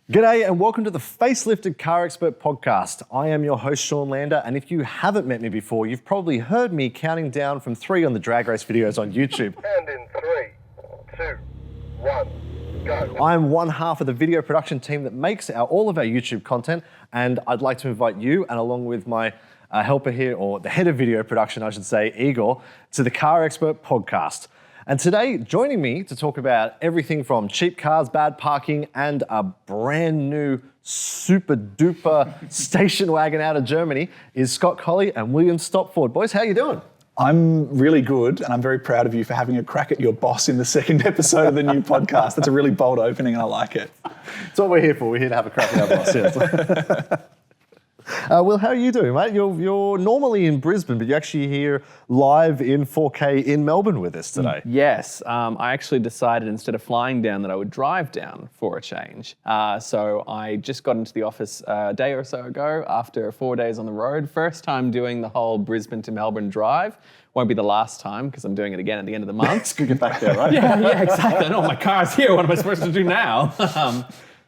G'day and welcome to the facelifted CarExpert podcast. I am your host, Sean Lander, and if you haven't met me before, you've probably heard me counting down from 3 on the drag race videos on YouTube. And in 3, 2, 1, go. I'm one half of the video production team that makes all of our YouTube content, and I'd like to invite you, and along with my helper here, or the head of video production, I should say, Igor, to the CarExpert podcast. And today, joining me to talk about everything from cheap cars, bad parking, and a brand new super duper station wagon out of Germany is Scott Collie and William Stopford. Boys, how you doing? I'm really good, and I'm very proud of you for having a crack at your boss in the second episode of the new podcast. That's a really bold opening, and I like it. That's what we're here for. We're here to have a crack at our boss, yes. Will, how are you doing, mate? You're normally in Brisbane, but you're actually here live in 4K in Melbourne with us today. Yes, I actually decided instead of flying down that I would drive down for a change. So I just got into the office a day or so ago after 4 days on the road. First time doing the whole Brisbane to Melbourne drive. Won't be the last time because I'm doing it again at the end of the month. It's good to get back there, right? Yeah, exactly. I know my car's here. What am I supposed to do now?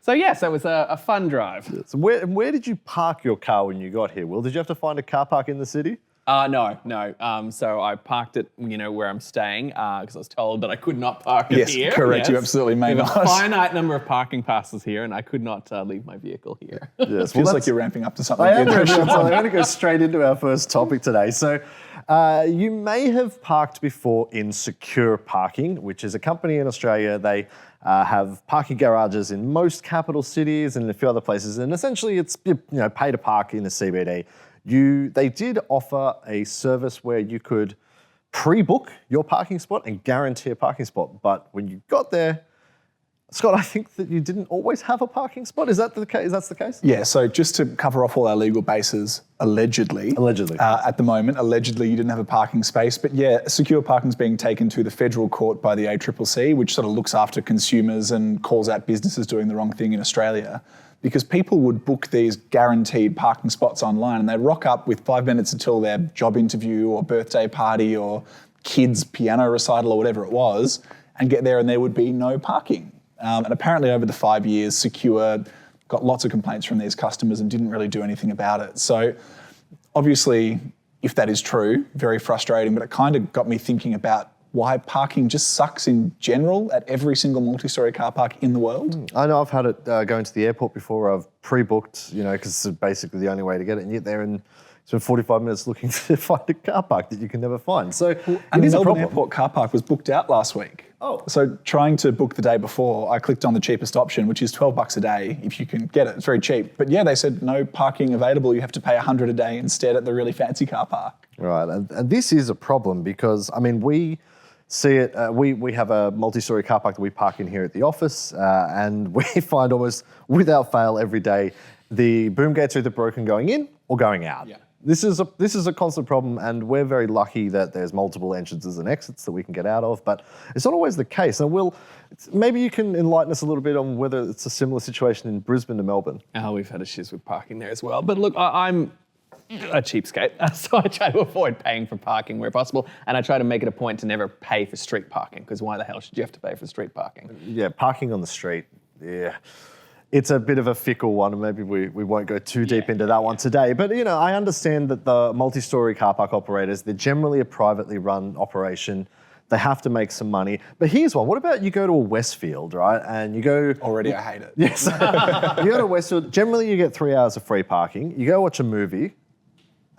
So yes, that was a fun drive. So where did you park your car when you got here, Will? Did you have to find a car park in the city? No. So I parked it, where I'm staying, because I was told that I could not park it here. Yes, correct. You absolutely may We not. have a finite number of parking passes here, and I could not leave my vehicle here. Yes, Feels like you're ramping up to something. I am good. I'm going to go straight into our first topic today. So you may have parked before in Secure Parking, which is a company in Australia. They have parking garages in most capital cities and in a few other places. And essentially it's pay to park in the CBD. They did offer a service where you could pre-book your parking spot and guarantee a parking spot. But when you got there, Scott, I think that you didn't always have a parking spot. Is that the case? That's the case? Yeah, so just to cover off all our legal bases, allegedly, at the moment, allegedly you didn't have a parking space. But yeah, secure parking's being taken to the federal court by the ACCC, which sort of looks after consumers and calls out businesses doing the wrong thing in Australia. Because people would book these guaranteed parking spots online and they'd rock up with 5 minutes until their job interview or birthday party or kids' piano recital or whatever it was, and get there and there would be no parking. And apparently over the 5 years, Secure got lots of complaints from these customers and didn't really do anything about it. So obviously, if that is true, very frustrating, but it kind of got me thinking about why parking just sucks in general at every single multi-storey car park in the world. I know I've had it going to the airport before. I've pre-booked, because it's basically the only way to get it, and you get there and spend 45 minutes looking to find a car park that you can never find. So and it is the a Melbourne problem. Airport car park was booked out last week. Oh. So trying to book the day before, I clicked on the cheapest option, which is $12 a day if you can get it. It's very cheap. But yeah, they said no parking available. You have to pay $100 a day instead at the really fancy car park. Right, and this is a problem because, we see it, we have a multi-storey car park that we park in here at the office, and we find almost without fail every day the boom gates are either broken going in or going out. Yeah. This is a constant problem, and we're very lucky that there's multiple entrances and exits that we can get out of, but it's not always the case. And Will, maybe you can enlighten us a little bit on whether it's a similar situation in Brisbane to Melbourne. We've had issues with parking there as well. But look, I'm a cheapskate, so I try to avoid paying for parking where possible, and I try to make it a point to never pay for street parking, because why the hell should you have to pay for street parking? Yeah, parking on the street, yeah. It's a bit of a fickle one, and maybe we won't go too deep into that one today. But, I understand that the multi-storey car park operators, they're generally a privately run operation. They have to make some money. But here's one. What about you go to a Westfield, right? And you go... Already, I hate it. Yes. You go to Westfield. Generally, you get 3 hours of free parking. You go watch a movie,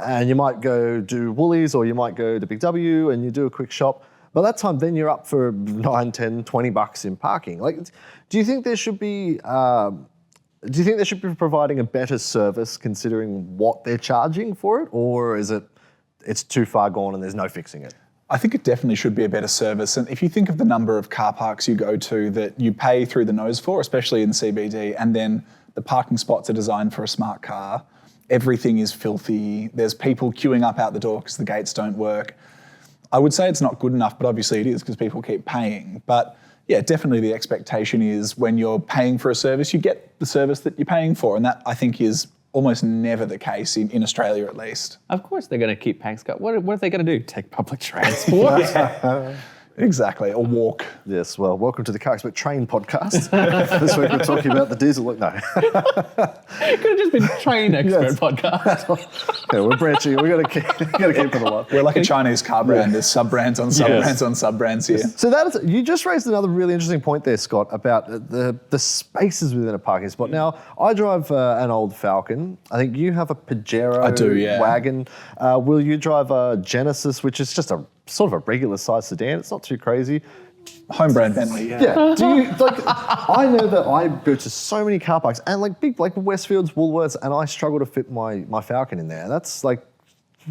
and you might go do Woolies, or you might go to Big W, and you do a quick shop. By that time, then you're up for $9, $10, $20 in parking. Do you think there should be providing a better service considering what they're charging for it, or is it's too far gone and there's no fixing it? I think it definitely should be a better service. And if you think of the number of car parks you go to that you pay through the nose for, especially in CBD, and then the parking spots are designed for a smart car, everything is filthy. There's people queuing up out the door because the gates don't work. I would say it's not good enough, but obviously it is because people keep paying. But yeah, definitely the expectation is when you're paying for a service, you get the service that you're paying for. And that, I think, is almost never the case in Australia, at least. Of course they're going to keep paying, Scott. What are they going to do? Take public transport? Exactly, or walk. Yes, well, welcome to the CarExpert Train podcast. This week we're talking about the diesel. No. It could have just been Train Expert podcast. Yeah, we're branching. We've got to keep it alive. We're like a Chinese car brand. There's sub-brands on sub-brands on sub-brands here. So you just raised another really interesting point there, Scott, about the spaces within a parking spot. Now, I drive an old Falcon. I think you have a Pajero wagon. Will you drive a Genesis, which is just a sort of a regular size sedan? It's not too crazy. Home brand Bentley, Yeah. Do you I know that I go to so many car parks and like big like Westfields, Woolworths, and I struggle to fit my Falcon in there. That's like,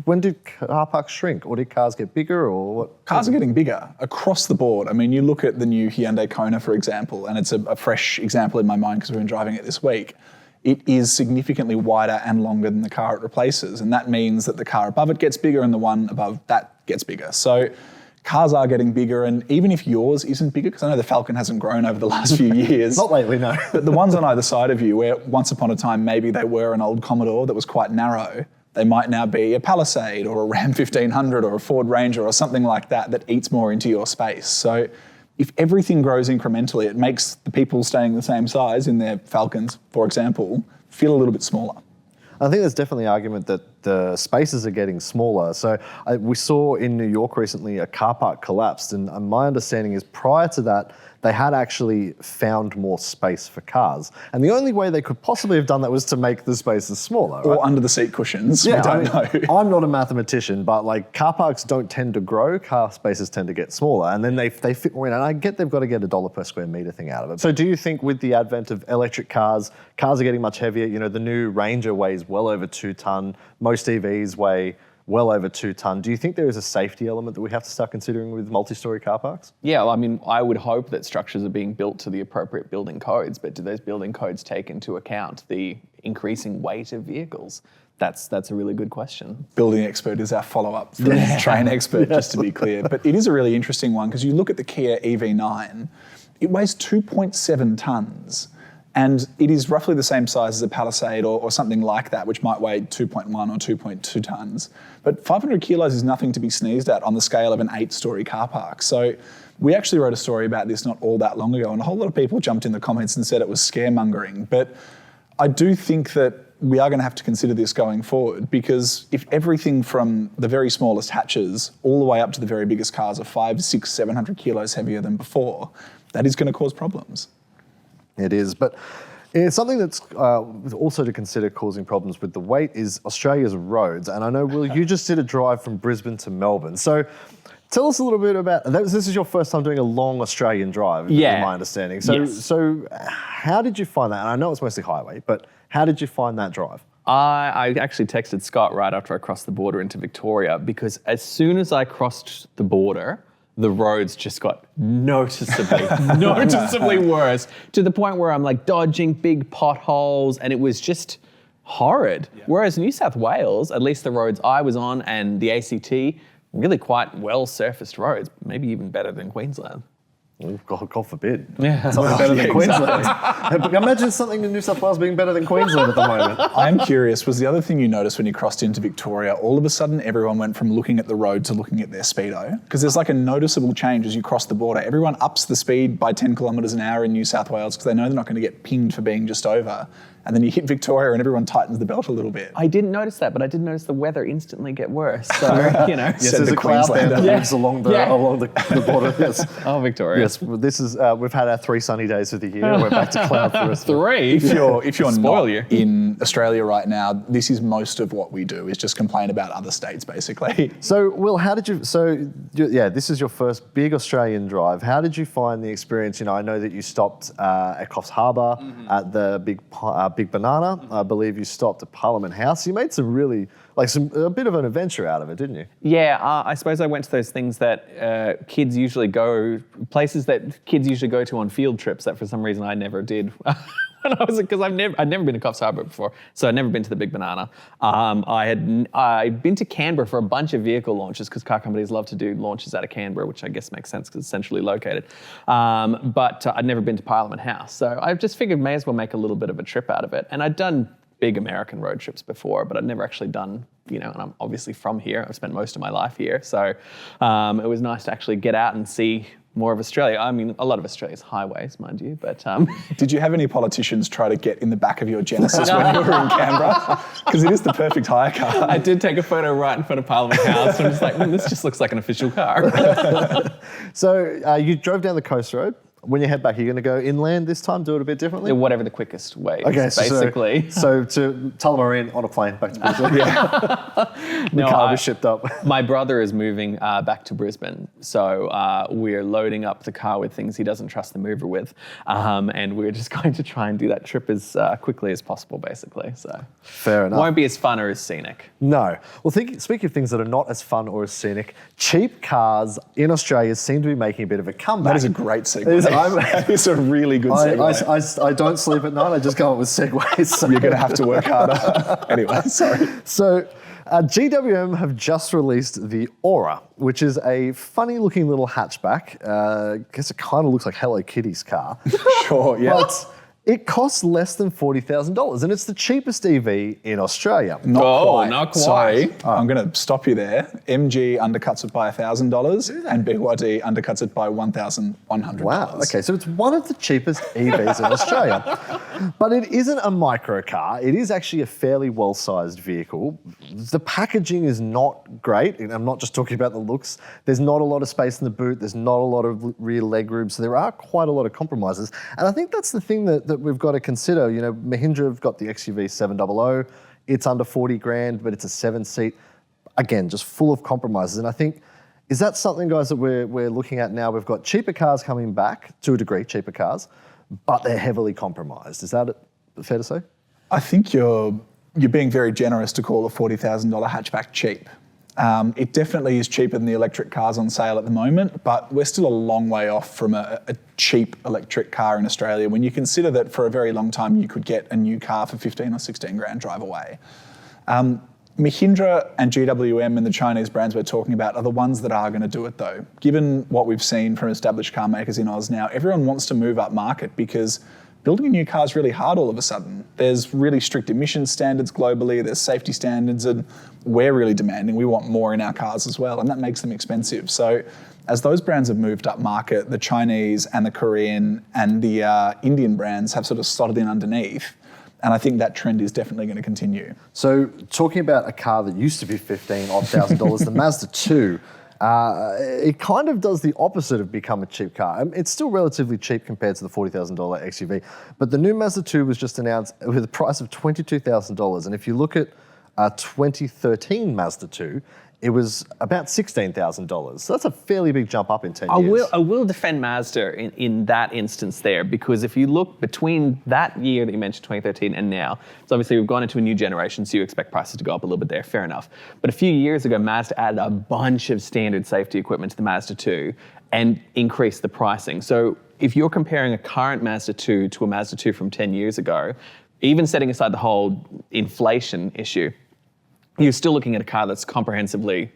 when did car parks shrink, or did cars get bigger, or what? Cars are getting bigger across the board. I mean, you look at the new Hyundai Kona, for example, and it's a fresh example in my mind because we've been driving it this week. It is significantly wider and longer than the car it replaces, and that means that the car above it gets bigger and the one above that gets bigger. So cars are getting bigger, and even if yours isn't bigger, because I know the Falcon hasn't grown over the last few years. Not lately, no. But the ones on either side of you, where once upon a time maybe they were an old Commodore that was quite narrow, they might now be a Palisade or a Ram 1500 or a Ford Ranger or something like that eats more into your space. So if everything grows incrementally, it makes the people staying the same size in their Falcons, for example, feel a little bit smaller. I think there's definitely an argument that the spaces are getting smaller. So we saw in New York recently a car park collapsed, and my understanding is prior to that, they had actually found more space for cars. And the only way they could possibly have done that was to make the spaces smaller. Or under the seat cushions, we don't know. I'm not a mathematician, but like car parks don't tend to grow, car spaces tend to get smaller, and then they fit more in. And I get they've got to get $1 per square metre thing out of it. So do you think with the advent of electric cars are getting much heavier? You know, the new Ranger weighs well over 2 tonne. Most EVs weigh well over 2 tonne. Do you think there is a safety element that we have to start considering with multi-storey car parks? Yeah, well, I mean, I would hope that structures are being built to the appropriate building codes, but do those building codes take into account the increasing weight of vehicles? That's a really good question. Building expert is our follow-up from Train Expert, just to be clear. But it is a really interesting one because you look at the Kia EV9, it weighs 2.7 tonnes. And it is roughly the same size as a Palisade or something like that, which might weigh 2.1 or 2.2 tonnes. But 500 kilos is nothing to be sneezed at on the scale of an 8-storey car park. So we actually wrote a story about this not all that long ago, and a whole lot of people jumped in the comments and said it was scaremongering. But I do think that we are going to have to consider this going forward, because if everything from the very smallest hatches all the way up to the very biggest cars are 500, 600, 700 kilos heavier than before, that is going to cause problems. It is, but it's something that's also to consider causing problems with the weight is Australia's roads. And I know, Will, you just did a drive from Brisbane to Melbourne. So tell us a little bit about, this is your first time doing a long Australian drive, is my understanding. So, so how did you find that? And I know it's mostly highway, but how did you find that drive? I actually texted Scott right after I crossed the border into Victoria, because as soon as I crossed the border, the roads just got noticeably worse, to the point where I'm like dodging big potholes, and it was just horrid. Yeah. Whereas New South Wales, at least the roads I was on and the ACT, really quite well surfaced roads, maybe even better than Queensland. Oh, God forbid. Yeah. Something better than Queensland. Imagine something in New South Wales being better than Queensland at the moment. I'm curious, was the other thing you noticed when you crossed into Victoria, all of a sudden everyone went from looking at the road to looking at their speedo? Because there's like a noticeable change as you cross the border. Everyone ups the speed by 10 kilometres an hour in New South Wales because they know they're not going to get pinged for being just over. And then you hit Victoria and everyone tightens the belt a little bit. I didn't notice that, but I did notice the weather instantly get worse. So, you know. Yes, there's a cloud band that moves along the border. Yes. Oh, Victoria. Yes, this is, we've had our 3 sunny days of the year. We're back to cloud for us. 3? If you're not in Australia right now, this is most of what we do, is just complain about other states, basically. So, Will, how did you, this is your first big Australian drive. How did you find the experience? You know, I know that you stopped at Coffs Harbour, at the Big Banana. I believe you stopped at Parliament House. You made some really, a bit of an adventure out of it, didn't you? Yeah, I suppose I went to those things that kids usually go, places that kids usually go to on field trips that for some reason I never did. Because I'd never been to Coffs Harbour before, so I'd never been to the Big Banana. I'd been to Canberra for a bunch of vehicle launches because car companies love to do launches out of Canberra, which I guess makes sense because it's centrally located. But I'd never been to Parliament House, so I just figured may as well make a little bit of a trip out of it. And I'd done big American road trips before, but I'd never actually done, and I'm obviously from here. I've spent most of my life here. So it was nice to actually get out and see more of Australia. I mean, a lot of Australia's highways, mind you, but... Did you have any politicians try to get in the back of your Genesis when you were in Canberra? Because it is the perfect hire car. I did take a photo right in front of Parliament House, and I'm just like, this just looks like an official car. So you drove down the coast road. When you head back, you're going to go inland this time, do it a bit differently? Whatever the quickest way Okay, is, basically. So to Tullamarine on a plane back to Brisbane. The car was shipped up. My brother is moving back to Brisbane, so we're loading up the car with things he doesn't trust the mover with, and we're just going to try and do that trip as quickly as possible, basically. So fair enough. Won't be as fun or as scenic. No. Well, speaking of things that are not as fun or as scenic, cheap cars in Australia seem to be making a bit of a comeback. That is a great segue. It's a really good segue. I don't sleep at night. I just come up with segues. So. You're going to have to work harder. Anyway, sorry. So GWM have just released the Aura, which is a funny-looking little hatchback. I guess it kind of looks like Hello Kitty's car. Sure, yeah. But it costs less than $40,000, and it's the cheapest EV in Australia. Not quite. Sorry, I'm going to stop you there. MG undercuts it by $1,000, and BYD undercuts it by $1,100. Wow. Okay, so it's one of the cheapest EVs in Australia, but it isn't a micro car. It is actually a fairly well-sized vehicle. The packaging is not great, and I'm not just talking about the looks. There's not a lot of space in the boot. There's not a lot of rear legroom, so there are quite a lot of compromises. And I think that's the thing that we've got to consider. Mahindra have got the XUV 700. It's under 40 grand, but it's a 7-seat. Again, just full of compromises. And I think, is that something, guys, that we're looking at now? We've got cheaper cars coming back, to a degree, cheaper cars, but they're heavily compromised. Is that fair to say? I think you're being very generous to call a $40,000 hatchback cheap. It definitely is cheaper than the electric cars on sale at the moment, but we're still a long way off from a cheap electric car in Australia when you consider that for a very long time you could get a new car for 15 or 16 grand drive away. Mahindra and GWM and the Chinese brands we're talking about are the ones that are going to do it though. Given what we've seen from established car makers in Oz now, everyone wants to move up market because building a new car is really hard all of a sudden. There's really strict emissions standards globally, there's safety standards, and we're really demanding. We want more in our cars as well, and that makes them expensive. So as those brands have moved up market, the Chinese and the Korean and the Indian brands have sort of slotted in underneath. And I think that trend is definitely going to continue. So talking about a car that used to be $15,000, the Mazda 2, it kind of does the opposite of become a cheap car. It's still relatively cheap compared to the $40,000 XUV, but the new Mazda 2 was just announced with a price of $22,000. And if you look at 2013 Mazda 2, it was about $16,000. So that's a fairly big jump up in 10 years. I will defend Mazda in that instance there, because if you look between that year that you mentioned, 2013, and now, so obviously we've gone into a new generation, so you expect prices to go up a little bit there, fair enough. But a few years ago, Mazda added a bunch of standard safety equipment to the Mazda 2 and increased the pricing. So if you're comparing a current Mazda 2 to a Mazda 2 from 10 years ago, even setting aside the whole inflation issue, you're still looking at a car that's comprehensively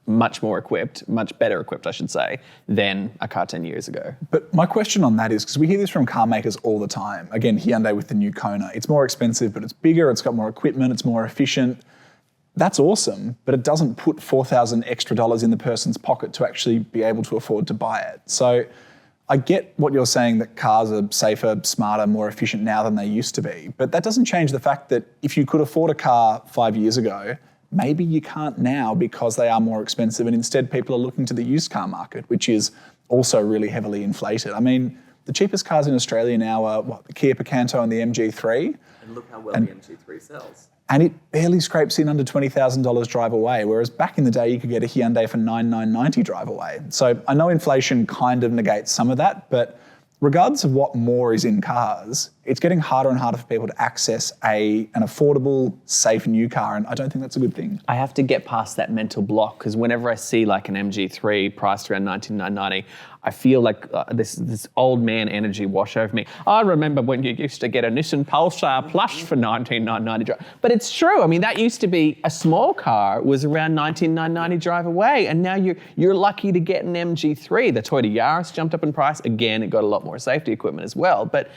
much more equipped, much better equipped, I should say, than a car 10 years ago. But my question on that is, because we hear this from car makers all the time, again, Hyundai with the new Kona, it's more expensive, but it's bigger, it's got more equipment, it's more efficient. That's awesome, but it doesn't put $4,000 extra in the person's pocket to actually be able to afford to buy it. So I get what you're saying, that cars are safer, smarter, more efficient now than they used to be, but that doesn't change the fact that if you could afford a car 5 years ago, maybe you can't now because they are more expensive, and instead people are looking to the used car market, which is also really heavily inflated. I mean, the cheapest cars in Australia now are the Kia Picanto and the MG3. And look how well the MG3 sells. And it barely scrapes in under $20,000 drive away, whereas back in the day you could get a Hyundai for $9,990 drive away. So I know inflation kind of negates some of that, but regardless of what more is in cars, it's getting harder and harder for people to access an affordable, safe new car, and I don't think that's a good thing. I have to get past that mental block, because whenever I see like an MG3 priced around $19,990, I feel like this old man energy wash over me. I remember when you used to get a Nissan Pulsar Plus for $19,990. But it's true. I mean, that used to be a small car was around $19,990 drive away, and now you're lucky to get an MG3. The Toyota Yaris jumped up in price. Again, it got a lot more safety equipment as well. But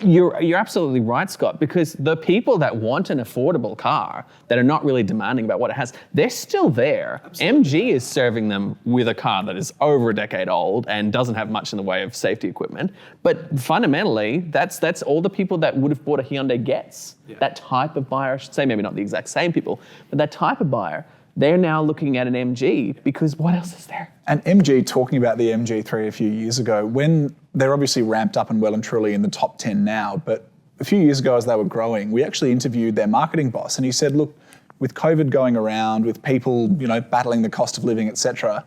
You're absolutely right, Scott, because the people that want an affordable car that are not really demanding about what it has, they're still there. Absolutely. MG is serving them with a car that is over a decade old and doesn't have much in the way of safety equipment. But fundamentally, that's all the people that would have bought a Hyundai gets. Yeah. That type of buyer, I should say, maybe not the exact same people, but that type of buyer, they're now looking at an MG because what else is there? And MG, talking about the MG3 a few years ago, when they're obviously ramped up and well and truly in the top 10 now, but a few years ago as they were growing, we actually interviewed their marketing boss and he said, look, with COVID going around, with people, battling the cost of living, etc.,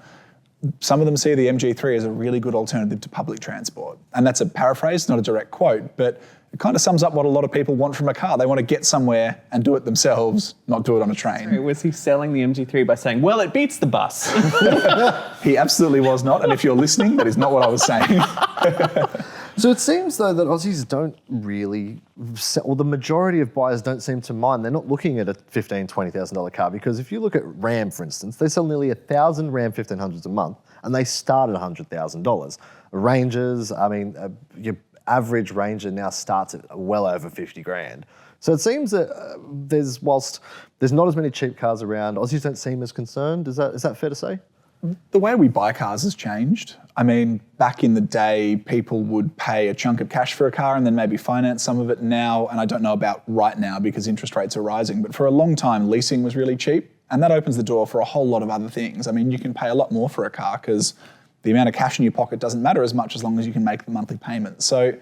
some of them see the MG3 as a really good alternative to public transport. And that's a paraphrase, not a direct quote, but it kind of sums up what a lot of people want from a car. They want to get somewhere and do it themselves, not do it on a train. Sorry, was he selling the MG3 by saying, well, it beats the bus? He absolutely was not. And if you're listening, that is not what I was saying. So it seems, though, that Aussies don't really, or the majority of buyers don't seem to mind. They're not looking at a $15,000, $20,000 car because if you look at Ram, for instance, they sell nearly 1,000 Ram 1500s a month and they start at $100,000. Rangers, your average Ranger now starts at well over 50 grand. So it seems that whilst there's not as many cheap cars around, Aussies don't seem as concerned. Is that fair to say? The way we buy cars has changed. Back in the day, people would pay a chunk of cash for a car and then maybe finance some of it. Now, and I don't know about right now because interest rates are rising, but for a long time, leasing was really cheap. And that opens the door for a whole lot of other things. You can pay a lot more for a car because the amount of cash in your pocket doesn't matter as much as long as you can make the monthly payment. So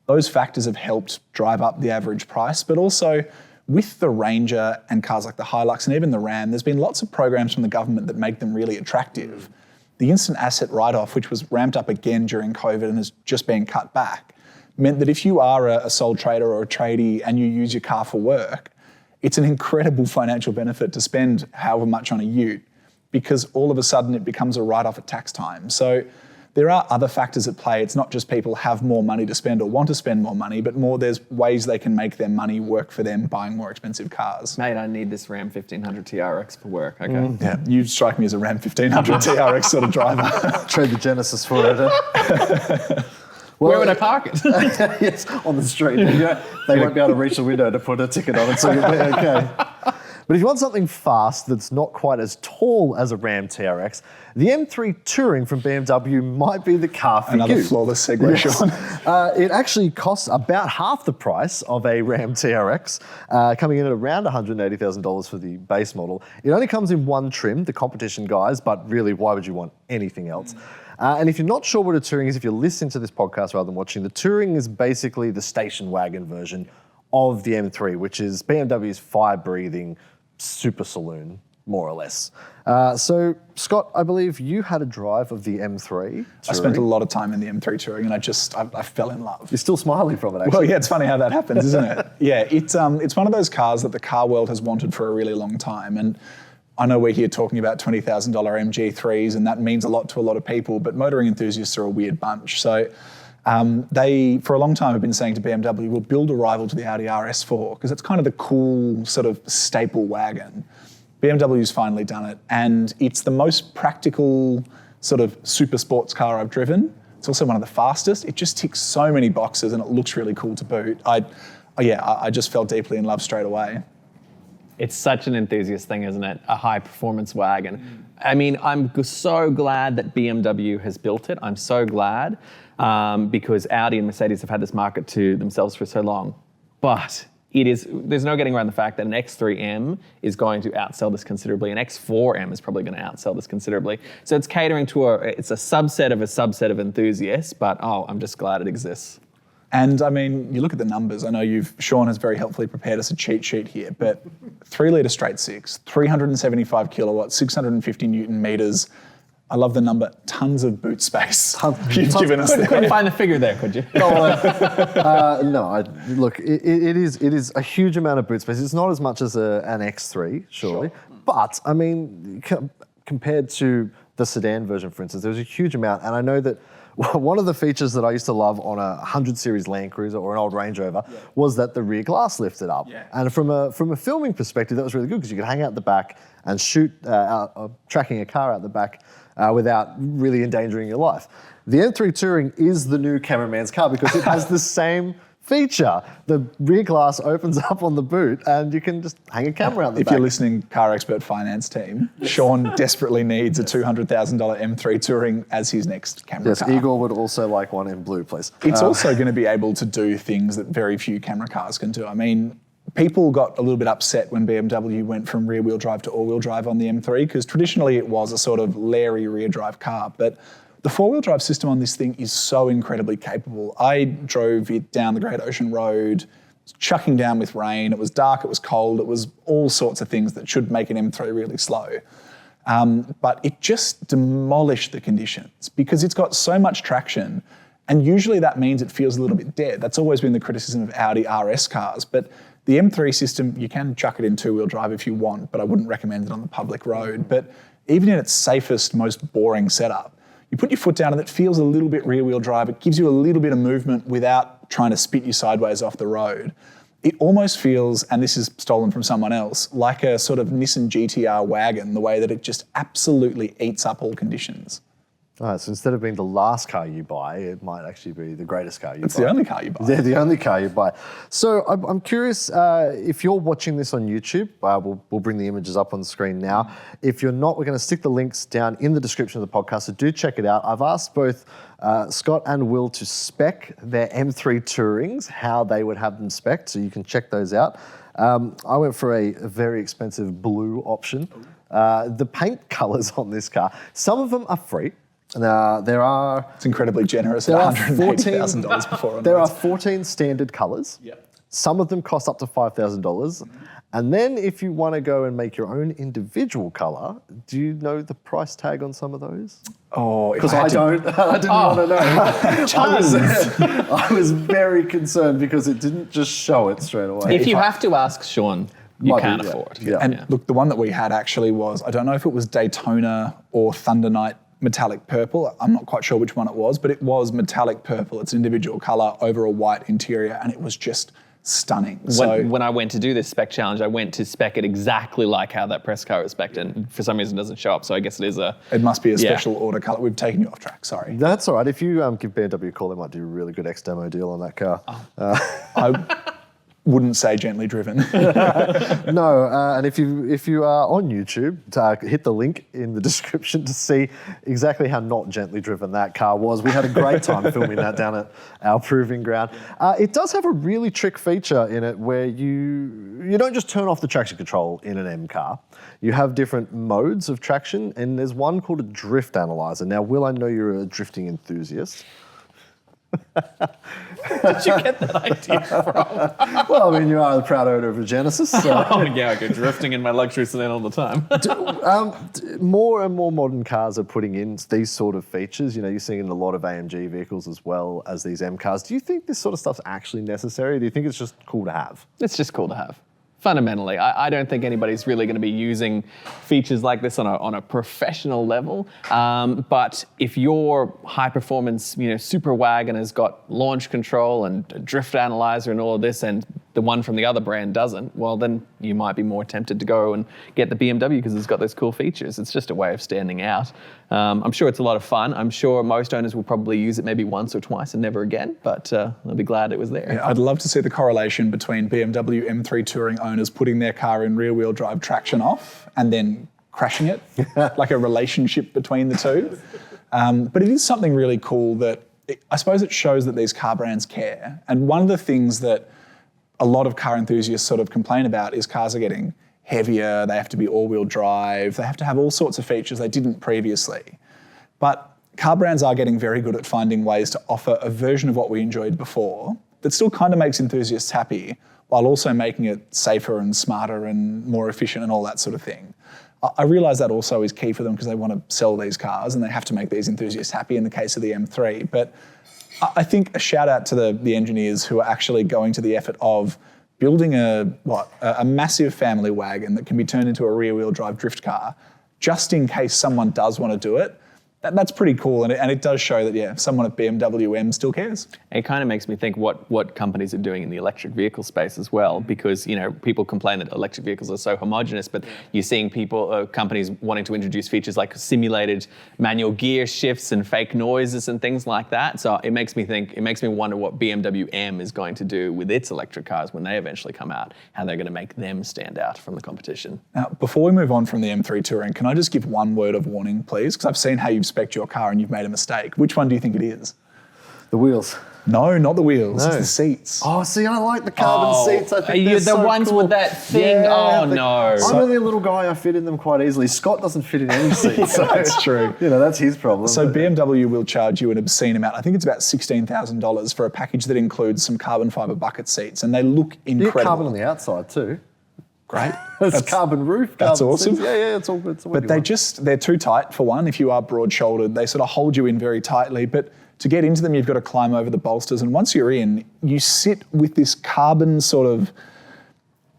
those factors have helped drive up the average price, but also with the Ranger and cars like the Hilux and even the Ram, there's been lots of programs from the government that make them really attractive. The instant asset write-off, which was ramped up again during COVID and is just being cut back, meant that if you are a sole trader or a tradie and you use your car for work, it's an incredible financial benefit to spend however much on a ute because all of a sudden it becomes a write-off at tax time. So there are other factors at play. It's not just people have more money to spend or want to spend more money, but more there's ways they can make their money work for them buying more expensive cars. Mate, I need this Ram 1500 TRX for work, okay? Yeah, you strike me as a Ram 1500 TRX sort of driver. Trade the Genesis for it. Well, where would I park it? Yes, on the street. They won't be able to reach the window to put a ticket on it, so you'll be okay. But if you want something fast that's not quite as tall as a Ram TRX, the M3 Touring from BMW might be the car for Another you. flawless segue, Sean. It actually costs about half the price of a Ram TRX, coming in at around $180,000 for the base model. It only comes in one trim, the competition guise, but really, why would you want anything else? And if you're not sure what a Touring is, if you're listening to this podcast rather than watching, the Touring is basically the station wagon version of the M3, which is BMW's fire-breathing super saloon, more or less. So, Scott, I believe you had a drive of the M3 Touring. I spent a lot of time in the M3 Touring and I fell in love. You're still smiling from it, actually. Well, yeah, it's funny how that happens, isn't it? Yeah, it's one of those cars that the car world has wanted for a really long time. And I know we're here talking about $20,000 MG3s and that means a lot to a lot of people, but motoring enthusiasts are a weird bunch. So they, for a long time, have been saying to BMW, we'll build a rival to the Audi RS4 because it's kind of the cool sort of staple wagon. BMW's finally done it, and it's the most practical sort of super sports car I've driven. It's also one of the fastest. It just ticks so many boxes and it looks really cool to boot. I just fell deeply in love straight away. It's such an enthusiast thing, isn't it? A high performance wagon. I'm so glad that BMW has built it. I'm so glad because Audi and Mercedes have had this market to themselves for so long. But there's no getting around the fact that an X3M is going to outsell this considerably. An X4M is probably going to outsell this considerably. So it's catering to it's a subset of enthusiasts, but I'm just glad it exists. And you look at the numbers. I know Sean has very helpfully prepared us a cheat sheet here, but 3 litre straight six, 375 kilowatts, 650 Newton meters. I love the number, tons of boot space. You've given us there. Couldn't find the figure there, could you? No, look, it is a huge amount of boot space. It's not as much as an X3, surely. Sure. But, compared to the sedan version, for instance, there's a huge amount. And I know that one of the features that I used to love on a 100 Series Land Cruiser or an old Range Rover was that the rear glass lifted up. Yeah. And from a filming perspective, that was really good because you could hang out the back and shoot tracking a car out the back without really endangering your life. The M3 Touring is the new cameraman's car because it has the same feature. The rear glass opens up on the boot and you can just hang a camera out the back. If you're listening, CarExpert finance team, Sean desperately needs a $200,000 M3 Touring as his next camera car. Igor would also like one in blue, please. It's also going to be able to do things that very few camera cars can do. I mean, people got a little bit upset when BMW went from rear-wheel drive to all-wheel drive on the M3 because traditionally it was a sort of Larry rear-drive car, but the four-wheel drive system on this thing is so incredibly capable. I drove it down the Great Ocean Road, chucking down with rain. It was dark, it was cold, it was all sorts of things that should make an M3 really slow. But it just demolished the conditions because it's got so much traction, and usually that means it feels a little bit dead. That's always been the criticism of Audi RS cars, but the M3 system, you can chuck it in two-wheel drive if you want, but I wouldn't recommend it on the public road. But even in its safest, most boring setup, you put your foot down and it feels a little bit rear-wheel drive. It gives you a little bit of movement without trying to spit you sideways off the road. It almost feels, and this is stolen from someone else, like a sort of Nissan GTR wagon, the way that it just absolutely eats up all conditions. All right, so instead of being the last car you buy, it might actually be the greatest car you buy. It's the only car you buy. Yeah, the only car you buy. So I'm curious, if you're watching this on YouTube, we'll bring the images up on the screen now. If you're not, we're going to stick the links down in the description of the podcast, so do check it out. I've asked both Scott and Will to spec their M3 Tourings, how they would have them spec'd, so you can check those out. I went for a very expensive blue option. The paint colours on this car, some of them are free. It's incredibly generous at $180,000 before. There are 14 standard colours. Yep. Some of them cost up to $5,000. And then if you want to go and make your own individual colour, do you know the price tag on some of those? Oh, because I don't. I didn't want to know. I was very concerned because it didn't just show it straight away. If you have to ask Sean, you can't afford. Yeah. And look, the one that we had actually was, I don't know if it was Daytona or Thunder Night metallic purple. I'm not quite sure which one it was, but it was metallic purple. It's individual colour over a white interior, and it was just stunning. When I went to do this spec challenge, I went to spec it exactly like how that press car was spec'd, and for some reason it doesn't show up, so I guess it is a... It must be a special order colour. We've taken you off track, sorry. That's all right. If you give BMW a call, they might do a really good X-Demo deal on that car. I wouldn't say gently driven. No, and if you are on YouTube, hit the link in the description to see exactly how not gently driven that car was. We had a great time filming that down at our proving ground. It does have a really trick feature in it where you don't just turn off the traction control in an M car. You have different modes of traction, and there's one called a drift analyzer. Now, Will, I know you're a drifting enthusiast. Did you get that idea from? Well, I mean, you are the proud owner of a Genesis. So. Oh, yeah, I go drifting in my luxury sedan all the time. More and more modern cars are putting in these sort of features. You know, you're seeing in a lot of AMG vehicles as well as these M cars. Do you think this sort of stuff's actually necessary? Do you think it's just cool to have? It's just cool to have. Fundamentally, I don't think anybody's really going to be using features like this on a professional level. But if your high performance, super wagon has got launch control and a drift analyzer and all of this, and the one from the other brand doesn't, well, then you might be more tempted to go and get the BMW because it's got those cool features. It's just a way of standing out. I'm sure it's a lot of fun. I'm sure most owners will probably use it maybe once or twice and never again, but they'll be glad it was there. Yeah, I'd love to see the correlation between BMW M3 Touring owners putting their car in rear-wheel drive traction off and then crashing it, like a relationship between the two. But it is something really cool that, I suppose it shows that these car brands care. And one of the things that a lot of car enthusiasts sort of complain about is cars are getting heavier, they have to be all-wheel drive, they have to have all sorts of features they didn't previously. But car brands are getting very good at finding ways to offer a version of what we enjoyed before that still kind of makes enthusiasts happy while also making it safer and smarter and more efficient and all that sort of thing. I realise that also is key for them because they want to sell these cars and they have to make these enthusiasts happy in the case of the M3. But I think a shout out to the engineers who are actually going to the effort of building a massive family wagon that can be turned into a rear-wheel drive drift car, just in case someone does want to do it. That's pretty cool, and it does show that someone at BMW M still cares. It kind of makes me think what companies are doing in the electric vehicle space as well, because people complain that electric vehicles are so homogenous, but you're seeing companies wanting to introduce features like simulated manual gear shifts and fake noises and things like that. So it makes me wonder what BMW M is going to do with its electric cars when they eventually come out, how they're going to make them stand out from the competition. Now, before we move on from the M3 Touring, can I just give one word of warning, please? Because I've seen how you've spec'd your car and you've made a mistake. Which one do you think it is? The wheels. No, not the wheels. No. It's the seats. Oh, see, I like the carbon seats. I think are you they're the so ones cool. with that thing? Yeah, no. I'm only a little guy. I fit in them quite easily. Scott doesn't fit in any seats. So, That's true. That's his problem. So BMW will charge you an obscene amount. I think it's about $16,000 for a package that includes some carbon fibre bucket seats, and they look incredible. You get carbon on the outside too. Great. It's carbon roof. That's carbon awesome. seats. Yeah, it's all good. But they're too tight for one. If you are broad-shouldered, they sort of hold you in very tightly. But to get into them, you've got to climb over the bolsters. And once you're in, you sit with this carbon sort of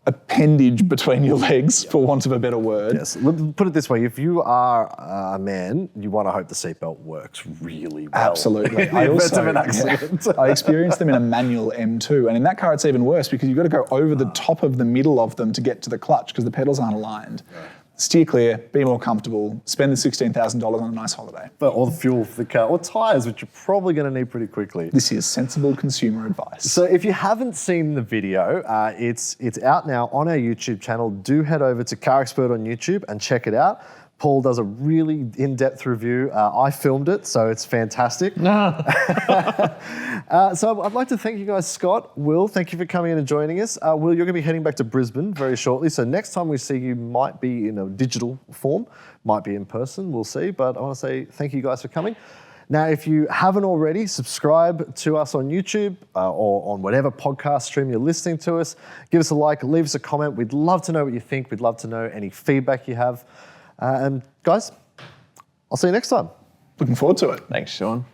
appendage between your legs, for want of a better word. Yes. Put it this way: if you are a man, you want to hope the seatbelt works really well. Absolutely. I also of an accident. I experienced them in a manual M2, and in that car it's even worse because you've got to go over the top of the middle of them to get to the clutch because the pedals aren't aligned. Right. Steer clear, be more comfortable, spend the $16,000 on a nice holiday. Or the fuel for the car, or tyres, which you're probably going to need pretty quickly. This is sensible consumer advice. So if you haven't seen the video, it's out now on our YouTube channel. Do head over to CarExpert on YouTube and check it out. Paul does a really in-depth review. I filmed it, so it's fantastic. No. So I'd like to thank you guys, Scott, Will. Thank you for coming in and joining us. Will, you're going to be heading back to Brisbane very shortly. So next time we see you might be in a digital form, might be in person. We'll see. But I want to say thank you guys for coming. Now, if you haven't already, subscribe to us on YouTube or on whatever podcast stream you're listening to us. Give us a like, leave us a comment. We'd love to know what you think. We'd love to know any feedback you have. And guys, I'll see you next time. Looking forward to it. Thanks, Sean.